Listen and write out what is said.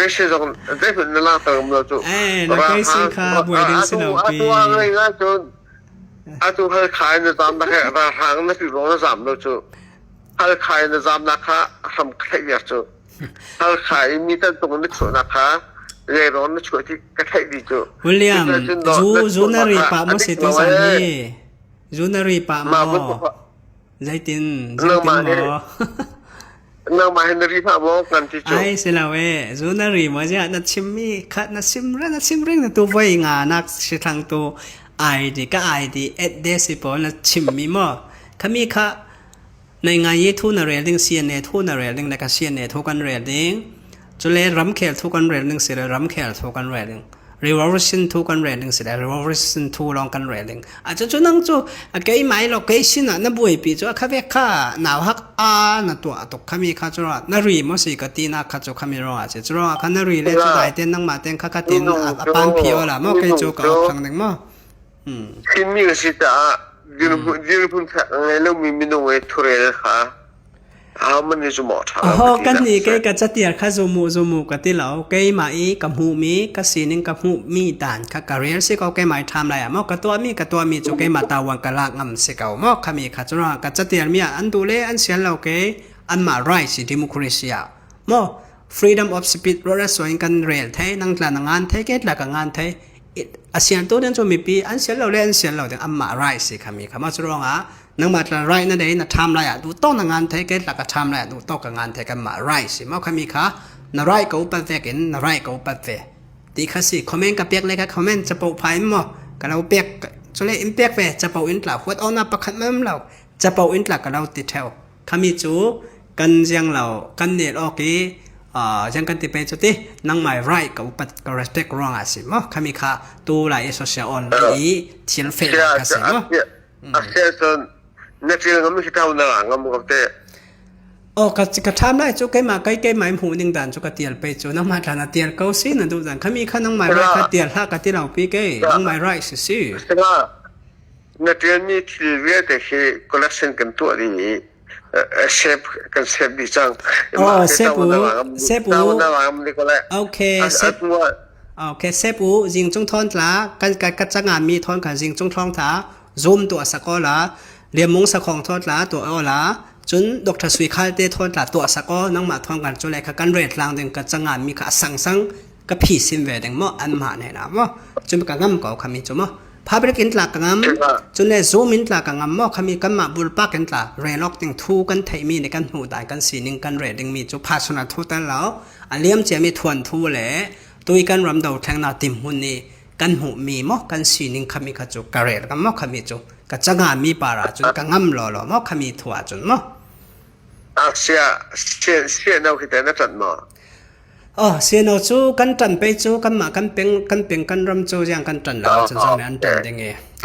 是种这份那等了就那该是卡不一定是老毕就还开的咱们还那行那比如说咱们就还开的咱们那卡他们开的就还开มีแต่ตรงนั้นส่วนนะคะเรื่องนั้นช่วยที่ก็ใช่ดีจ้ะ William Junari pa mo si Tizani Junari pa mo Zaitin mo nang mahinari pa mo kan ti chu ai selawe Junari mo ja na chimmi khat na simring na tu vai nga nak si thang tu ID ka ID at decibel na chimmi mo kami kha ในงานยี่ทุนเรียนดิ้ง CNA ทุนเรียนดิ้งในกับ CNA ทุกันเรียนดิ้งจุเลรัมเคลทุกันเรียนดิ้งสิรัมเคลทุกันเรียนดิ้ง revolution ทุกันเรียนดิ้งสิ revolution ทุลองกันเรียนดิ้งอาจจะนั่งจู่เกยไม่หรอกเกยสินะนั่นบุยปีจู่ข้าเวข้าหนาวฮักนั่นตัวตกข้ามีข้าจู่นั่นรีมั้งสิกตีน่าข้าจู่ข้ามีร้องอาจจะจู่ข้านั่นรีเลยจู่ได้เต้นนั่งมาเต้นข้าเต้นปานผิวละมั้งเกยจู่ก็ครั้งหนึ่งมั้งที่มีก็สิตายืนพุ่งแล้วมีน้อยทุเรศค่ะมันนี่จะหมดกันนี่เกก็จะเตียข้าจูมูกติเหล่าเกมาอีกับหูมีกับสีนึงกับหูมีด่านข้ากะเรียนสิก็เกมาทำไรมอกตัวมีจุเกมาตาวังกะลากงำสิเก่ามอกขมีข้าจุระก็จะเตียมีอันดูเลอันเสียนเราเกอันมาไรสิดิโมคราซีมอ freedom of speech รสวยกันเรียนไทยนั่งกลางงานไทยเกตหลักงานไทยอาเซียนตัวนั้นจะมีปีอันเสียเราเล่นเสียเราแต่อันมาไรสิขมีคำว่าจุระนังมาตราไรนั่นเองนะทำไรดูต้องงานไทยเกตหลักทำไรดูต้องงานไทยกันมาไรสิมอขมีค่ะนาไรก็อุปเวกินนาไรก็อุปเวตีข้าสิคอมเมนต์กับเปียกเลยค่ะคอมเมนต์จะปกภัยมั้งกับเราเปียกจะเลยอินเปียกเวจะปกอินหลักวัดเอาหน้าประคัดมั่งเราจะปกอินหลักกับเราติดแถวขมีจูกันยังเรากันเนตออกกี้ยังกันติเป็นจุดที่นั่งหมายไรกับอุปกรณ์ respect รองอาสิมั้งขมีค่ะตัวหลายโซเชียลออนไลน์ที่เราเฟซกันสิมั้งอาเซียนนักเรียนก็ไม่คิดเอาหน้าก็มุกเตะก็ทำได้จุกมาใกล้ๆหมายหูนึงด่านจุกเตียลไปจุนั่งมาด่านเตียลเขาสินั่นดูด่านขมีค่ะนั่งหมายไรกับเตียลห้ากับที่เราปีเก้นั่งหมายไรสินักเรียนมีที่เรียนแต่คือ collection กันตัวนี้เชฟกันเชฟดีจังเซปูโอเคเซปูจิงจงทอนละกันจังงานมีทอนกันจิงจงทองถาzoom ตัวสกอละเรียมมงสะของทอดละตัวเอาละจนดร.สุยคาเตทอดละตัวสกอนังมาทอนกันจุเลยกันเรทลางดึงกันจังงานมีค่ะสังกับผีสินเวดงมออันมาเนี่ยนะมอจนกันงำก็คำมีจุมอพาไปกินตลาดงำจนเลยซูมินตลาดงำมอคำมีกันมาบุลปักกันตลาดเรล็อกติงทูกันไทยมีในกันหูได้กันสีนึงกันเรดิงมีจุภาชนะทูตันแล้วอันเลี้ยมเจมีทวนทูแหละตัวกันรำดาวแทงนาติมหุ่นนี่กันหูมีมอกันสีนึงคำมีขจุกระเรดกันมอคำมีจุกจังงานมีปาราจุกันงำหล่อมอคำมีถั่วจุนมอเสียเราคิดแต่นั่นจันมอเสียเราจูกันจันไปจูกันมากันเป็นกันรำจูอย่างกันจันแล้วจันจังนั้นจันยังไง